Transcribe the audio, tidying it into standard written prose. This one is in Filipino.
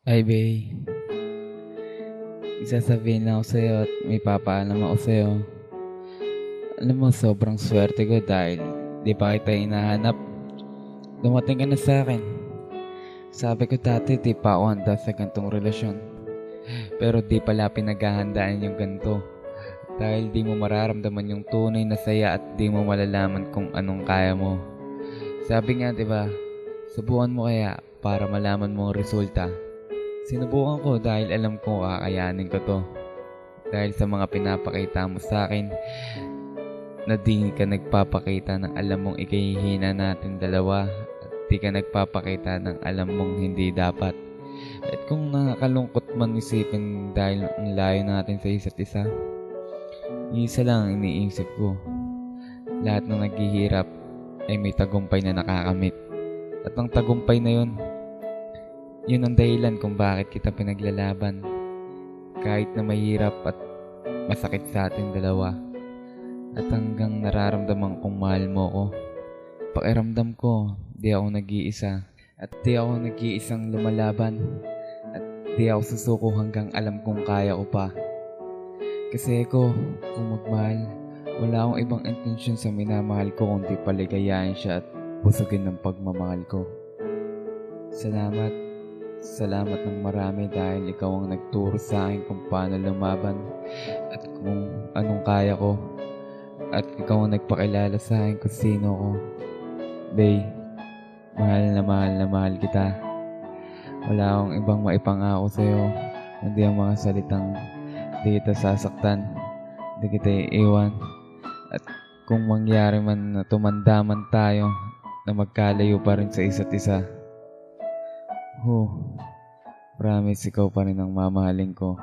Ay, Bey, sasabihin lang ako sa'yo at may papaalam ako sa'yo. Alam mo, sobrang swerte ko dahil di pa kita hinahanap. Dumating ka na sa akin. Sabi ko dati di pa ako handa sa gantong relasyon. Pero di pala pinaghahandaan yung ganito. Dahil di mo mararamdaman yung tunay na saya at di mo malalaman kung anong kaya mo. Sabi nga, di ba, subukan mo kaya para malaman mo ang resulta. Sinubukan ko dahil alam ko kakayanin ko to. Dahil sa mga pinapakita mo sa akin na di ka nagpapakita ng alam mong ikahihina natin dalawa at di ka nagpapakita ng alam mong hindi dapat. At kung nakakalungkot man isipin dahil ang layo natin sa isa't isa, isa lang ang iniisip ko. Lahat ng naghihirap ay may tagumpay na nakakamit. At ang tagumpay na yun ang dahilan kung bakit kita pinaglalaban. Kahit na mahirap at masakit sa ating dalawa. At hanggang nararamdaman kong mahal mo ko. Pakiramdam ko, di ako nag-iisa. At di ako nag-iisang lumalaban. At di ako susuko hanggang alam kong kaya ko pa. Kasi ko, kung magmahal, wala akong ibang intensyon sa minamahal ko kundi paligayahin siya at busugin ng pagmamahal ko. Salamat. Salamat ng marami dahil ikaw ang nagturo sa akin kung paano lumaban at kung anong kaya ko. At ikaw ang nagpakilala sa akin kung sino ko. Bay, mahal na mahal kita. Wala akong ibang maipangako sa'yo, kundi ang mga salitang di kita sasaktan, di kita iiwan. At kung mangyari man na tumanda man tayo, na magkalayo pa rin sa isa't isa. Promise ikaw pa rin ang mamahalin ko.